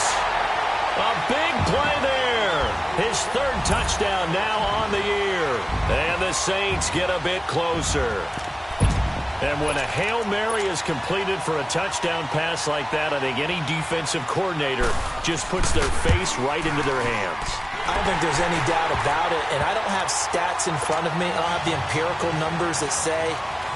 A big play there. His 3rd touchdown now on the year. And the Saints get a bit closer. And when a Hail Mary is completed for a touchdown pass like that, I think any defensive coordinator just puts their face right into their hands. I don't think there's any doubt about it, and I don't have stats in front of me. I don't have the empirical numbers that say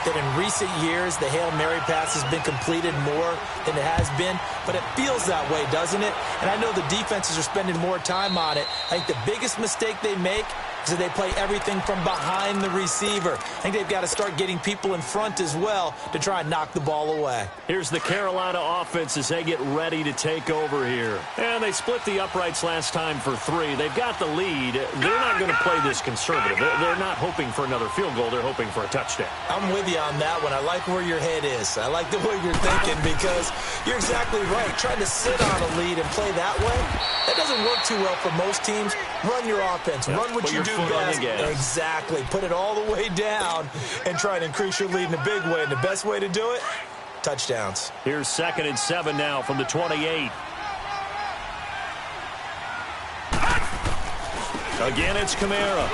that in recent years, the Hail Mary pass has been completed more than it has been, but it feels that way, doesn't it? And I know the defenses are spending more time on it. I think the biggest mistake they make is that they play everything from behind the receiver. I think they've got to start getting people in front as well to try and knock the ball away. Here's the Carolina offense as they get ready to take over here. And they split the uprights last time for 3. They've got the lead. They're not going to play this conservative. They're not hoping for another field goal. They're hoping for a touchdown. I'm with you on that one. I like where your head is. I like the way you're thinking because you're exactly right. Trying to sit on a lead and play that way, that doesn't work too well for most teams. Run your offense. Run what you do best. Exactly. Put it all the way down and try and increase your lead in a big way. And the best way to do it, touchdowns. Here's 2nd and 7 now from the 28. Again, it's Kamara.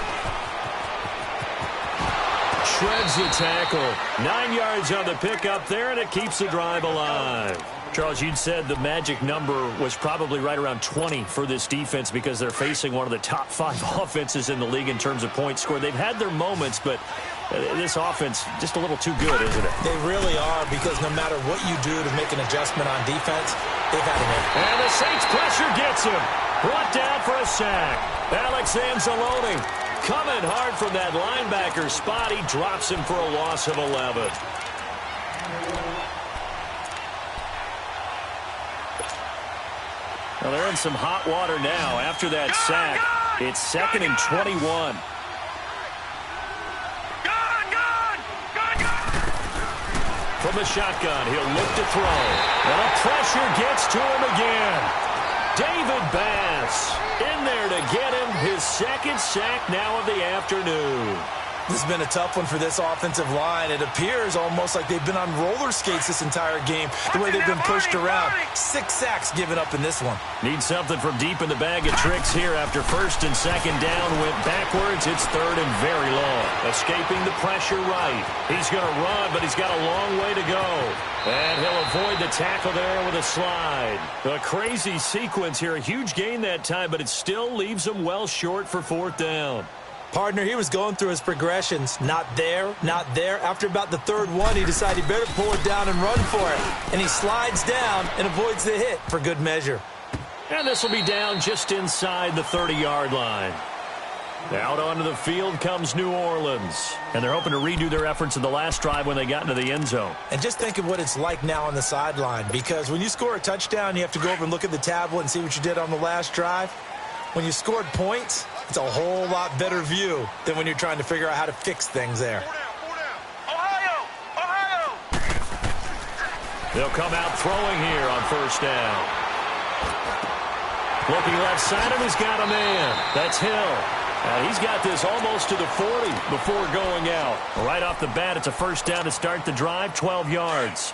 Shreds the tackle. 9 yards on the pickup there, and it keeps the drive alive. Charles, you'd said the magic number was probably right around 20 for this defense because they're facing one of the top 5 offenses in the league in terms of points scored. They've had their moments, but this offense just a little too good, isn't it? They really are because no matter what you do to make an adjustment on defense, they've had an impact. And the Saints pressure gets him. Brought down for a sack. Alex Anzalone coming hard from that linebacker spot. He drops him for a loss of 11. Well, they're in some hot water now. After that sack, it's 2nd and 21. From the shotgun, he'll look to throw. And the pressure gets to him again. David Bass in there to get him his 2nd sack now of the afternoon. This has been a tough one for this offensive line. It appears almost like they've been on roller skates this entire game, the way they've been pushed around. 6 sacks given up in this one. Need something from deep in the bag of tricks here after 1st and 2nd down went backwards. It's 3rd and very long. Escaping the pressure right. He's going to run, but he's got a long way to go. And he'll avoid the tackle there with a slide. A crazy sequence here. A huge gain that time, but it still leaves him well short for 4th down. Partner, he was going through his progressions. Not there, not there. After about the 3rd one, he decided he better pull it down and run for it. And he slides down and avoids the hit for good measure. And this will be down just inside the 30-yard line. Out onto the field comes New Orleans. And they're hoping to redo their efforts in the last drive when they got into the end zone. And just think of what it's like now on the sideline. Because when you score a touchdown, you have to go over and look at the tablet and see what you did on the last drive. When you scored points, it's a whole lot better view than when you're trying to figure out how to fix things there. Ohio! They'll come out throwing here on 1st down. Looking left side of him, he's got a man. That's Hill. And he's got this almost to the 40 before going out. Right off the bat, it's a 1st down to start the drive, 12 yards.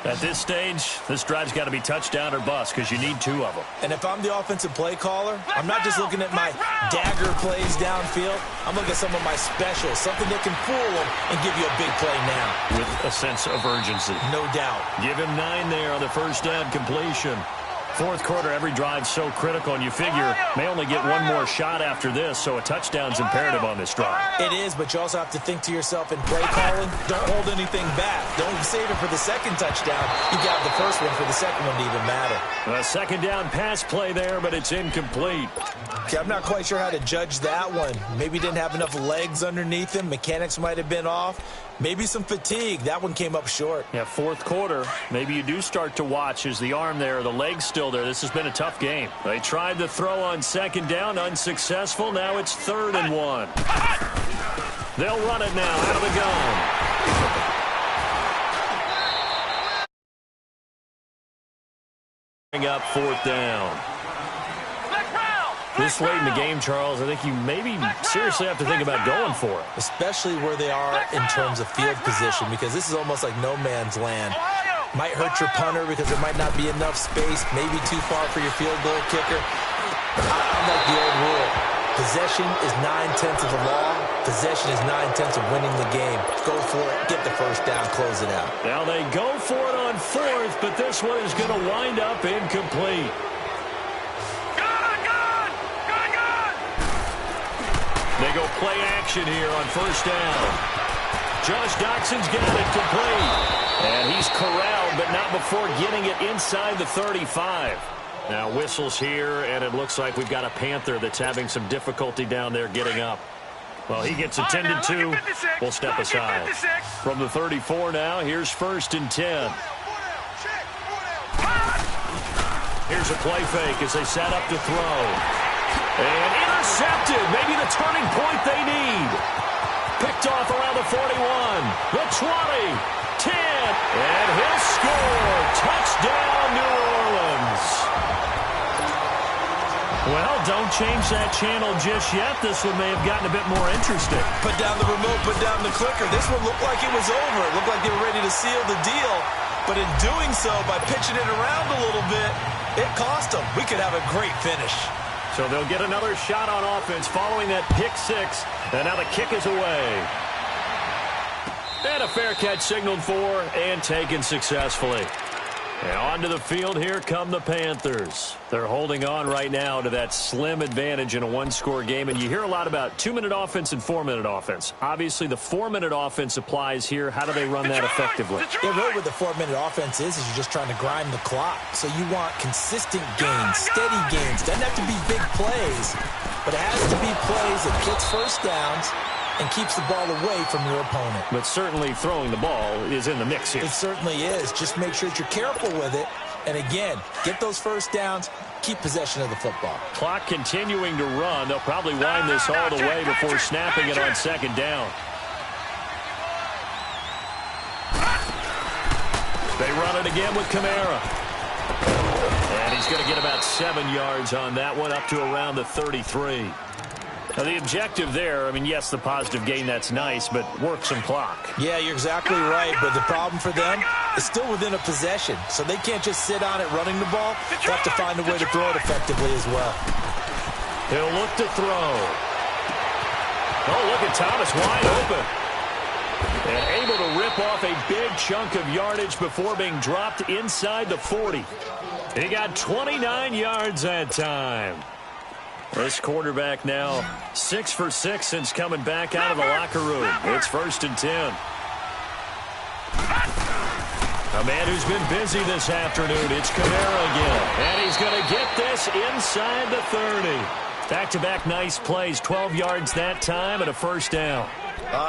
At this stage, this drive's got to be touchdown or bust because you need 2 of them. And if I'm the offensive play caller, I'm not just looking at my dagger plays downfield. I'm looking at some of my specials, something that can fool them and give you a big play now. With a sense of urgency. No doubt. Give him 9 there on the 1st down completion. 4th quarter, every drive's so critical, and you figure may only get 1 more shot after this, so a touchdown's imperative on this drive. It is, but you also have to think to yourself in play calling, don't hold anything back. Don't save it for the 2nd touchdown. You got the 1st one for the 2nd one to even matter. A 2nd down pass play there, but it's incomplete. Okay, I'm not quite sure how to judge that one. Maybe didn't have enough legs underneath him. Mechanics might have been off. Maybe some fatigue. That one came up short. Yeah, 4th quarter. Maybe you do start to watch as the arm there, the leg's still there. This has been a tough game. They tried the throw on 2nd down, unsuccessful. Now it's 3rd and 1. They'll run it now out of the gun. Bring up 4th down. This late in the game, Charles, I think you maybe seriously have to think about going for it. Especially where they are in terms of field position, because this is almost like no man's land. Might hurt your punter because there might not be enough space, maybe too far for your field goal kicker. I like the old rule. Possession is 9/10 of the law. Possession is 9/10 of winning the game. Go for it, get the 1st down, close it out. Now they go for it on 4th, but this one is going to wind up incomplete. They go play action here on 1st down. Josh Doxson's got it complete. And he's corralled, but not before getting it inside the 35. Now whistles here, and it looks like we've got a Panther that's having some difficulty down there getting up. Well, he gets attended to. We'll step aside. From the 34 now, here's 1st and 10. Here's a play fake as they set up to throw. And intercepted. Maybe the turning point they need. Picked off around the 41. The 20. 10. And he'll score. Touchdown, New Orleans. Well, don't change that channel just yet. This one may have gotten a bit more interesting. Put down the remote, put down the clicker. This one looked like it was over. It looked like they were ready to seal the deal. But in doing so, by pitching it around a little bit, it cost them. We could have a great finish. So they'll get another shot on offense following that pick six. And now the kick is away. And a fair catch signaled for and taken successfully. And onto the field, here come the Panthers. They're holding on right now to that slim advantage in a one-score game. And you hear a lot about 2-minute offense and 4-minute offense. Obviously, the 4-minute offense applies here. How do they run that effectively? Yeah, really what the 4-minute offense is you're just trying to grind the clock. So you want consistent gains, steady gains. Doesn't have to be big plays, but it has to be plays that gets first downs and keeps the ball away from your opponent. But certainly throwing the ball is in the mix here. It certainly is. Just make sure that you're careful with it. And again, get those first downs, keep possession of the football. Clock continuing to run. They'll probably wind this all the way before snapping it on 2nd down. They run it again with Kamara. And he's going to get about 7 yards on that one, up to around the 33. Now, the objective there, I mean, yes, the positive gain, that's nice, but work some clock. Yeah, you're exactly right, but the problem for them is still within a possession, so they can't just sit on it running the ball. They have to find a way to throw it effectively as well. He'll look to throw. Oh, look at Thomas wide open. And able to rip off a big chunk of yardage before being dropped inside the 40. He got 29 yards that time. This quarterback now 6 for 6 since coming back out of the locker room. It's 1st and 10. A man who's been busy this afternoon. It's Kamara again. And he's going to get this inside the 30. Back-to-back nice plays. 12 yards that time and a 1st down.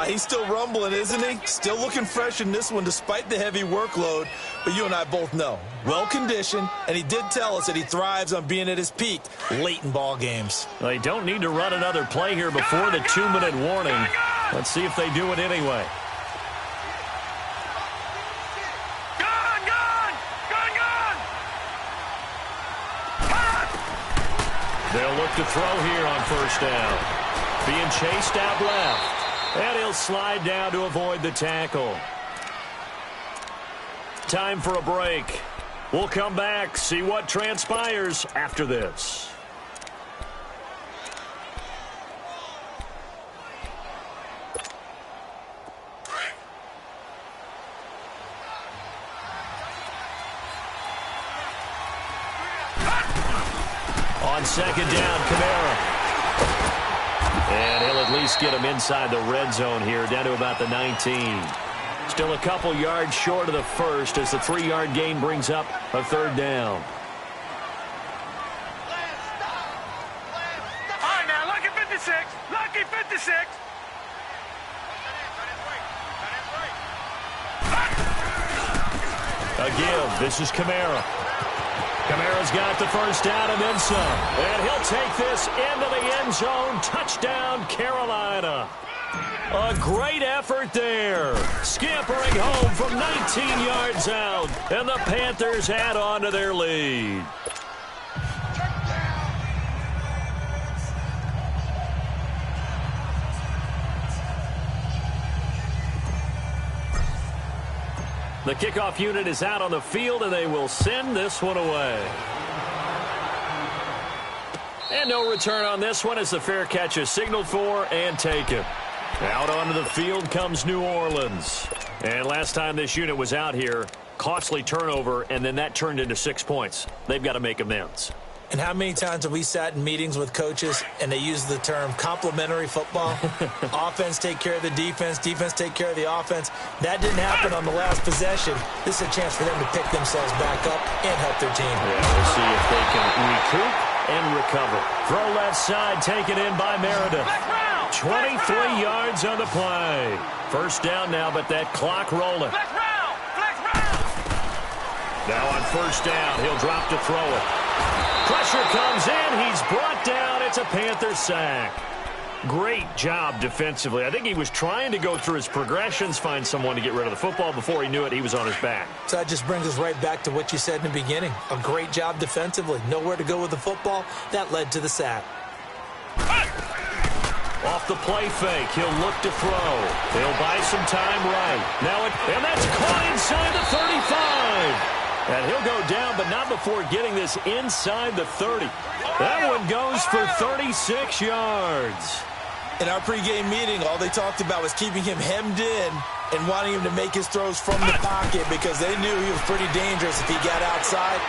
He's still rumbling, isn't he? Still looking fresh in this one despite the heavy workload. But you and I both know, well-conditioned, and he did tell us that he thrives on being at his peak late in ball games. They don't need to run another play here before the 2-minute warning. Let's see if they do it anyway. They'll look to throw here on 1st down. Being chased out left. And he'll slide down to avoid the tackle. Time for a break. We'll come back, see what transpires after this. On 2nd down, Kamara. And he'll at least get him inside the red zone here, down to about the 19. Still a couple yards short of the 1st as the 3-yard gain brings up a 3rd down. All right, now, lucky 56. Lucky 56. Again, this is Kamara. Kamara's got the 1st down and then some. And he'll take this into the end zone. Touchdown, Carolina. A great effort there. Scampering home from 19 yards out. And the Panthers add on to their lead. The kickoff unit is out on the field, and they will send this one away. And no return on this one as the fair catch is signaled for and taken. Out onto the field comes New Orleans. And last time this unit was out here, costly turnover, and then that turned into 6 points. They've got to make amends. And how many times have we sat in meetings with coaches and they use the term complementary football? Offense take care of the defense, defense take care of the offense. That didn't happen on the last possession. This is a chance for them to pick themselves back up and help their team. Yeah, we'll see if they can recoup and recover. Throw left side taken in by Meredith. 23 yards on the play. First down now, but that clock rolling. Now on first down, he'll drop to throw it. Pressure comes in. He's brought down. It's a Panther sack. Great job defensively. I think he was trying to go through his progressions, find someone to get rid of the football. Before he knew it, he was on his back. So that just brings us right back to what you said in the beginning. A great job defensively. Nowhere to go with the football. That led to the sack. Off the play fake, he'll look to throw. He'll buy some time right. And that's caught inside the 35. And he'll go down, but not before getting this inside the 30. That one goes for 36 yards. In our pregame meeting, all they talked about was keeping him hemmed in and wanting him to make his throws from the pocket because they knew he was pretty dangerous if he got outside,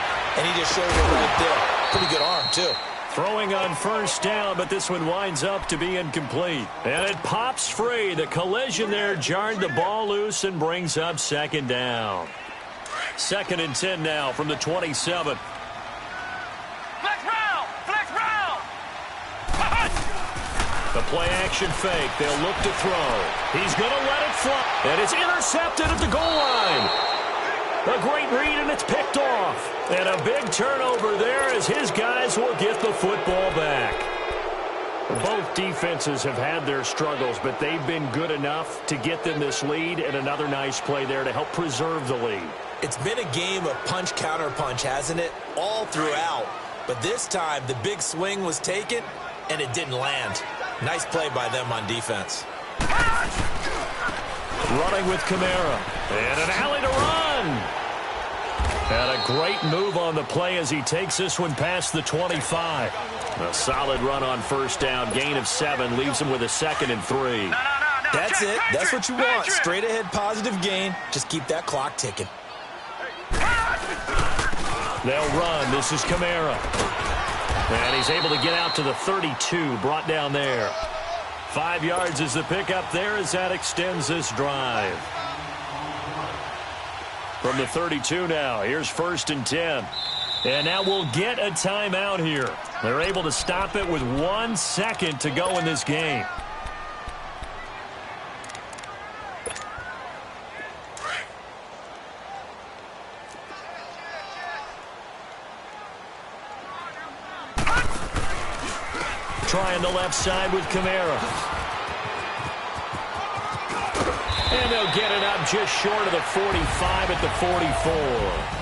and he just showed it right there. Pretty good arm, too. Throwing on first down, but this one winds up to be incomplete. And it pops free. The collision there jarred the ball loose and brings up second down. 2nd and 10 now from the 27. Flex round! The play action fake. They'll look to throw. He's going to let it fly. And it's intercepted at the goal line. A great read, and it's picked off. And a big turnover there as his guys will get the football back. Both defenses have had their struggles, but they've been good enough to get them this lead, and another nice play there to help preserve the lead. It's been a game of punch-counter-punch, hasn't it? All throughout. But this time, the big swing was taken, and it didn't land. Nice play by them on defense. Running with Kamara. And an alley to run. And a great move on the play as he takes this one past the 25. A solid run on first down. Gain of 7 leaves him with a 2nd and 3. That's it. That's what you want. Straight ahead positive gain. Just keep that clock ticking. They'll run. This is Kamara. And he's able to get out to the 32. Brought down there. 5 yards is the pickup there as that extends this drive. From the 32 now, here's 1st and 10. And now we'll get a timeout here. They're able to stop it with 1 second to go in this game. Trying the left side with Kamara. And they'll get it up just short of the 45 at the 44.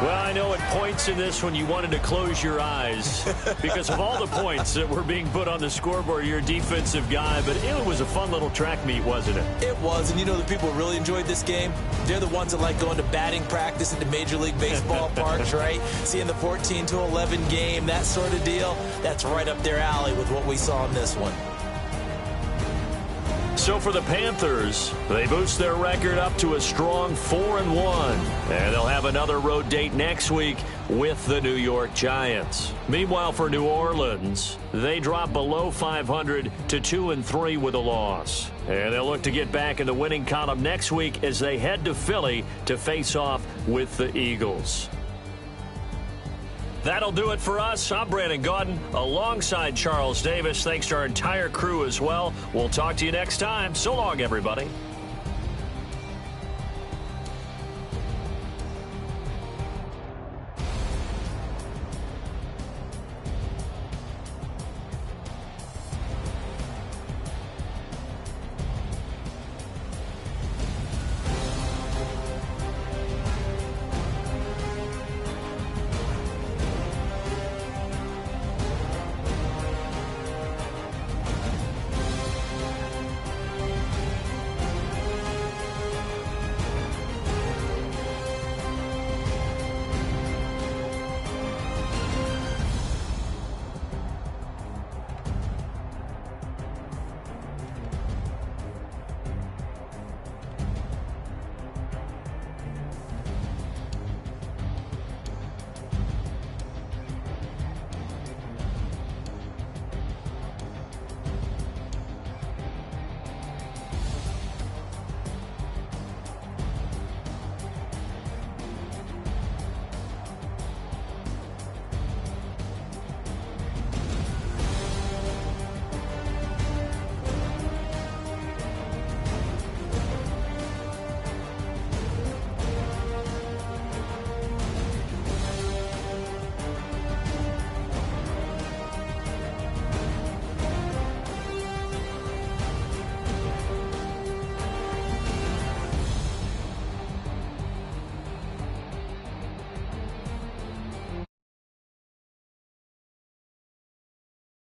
Well, I know at points in this one you wanted to close your eyes because of all the points that were being put on the scoreboard. You're a defensive guy, but it was a fun little track meet, wasn't it? It was, and you know the people who really enjoyed this game? They're the ones that like going to batting practice at the Major League Baseball parks, right? Seeing the 14-11 game, that sort of deal. That's right up their alley with what we saw in this one. So for the Panthers, they boost their record up to a strong 4-1. And they'll have another road date next week with the New York Giants. Meanwhile, for New Orleans, they drop below 500 to 2-3 with a loss. And they'll look to get back in the winning column next week as they head to Philly to face off with the Eagles. That'll do it for us. I'm Brandon Gaudin alongside Charles Davis. Thanks to our entire crew as well. We'll talk to you next time. So long, everybody.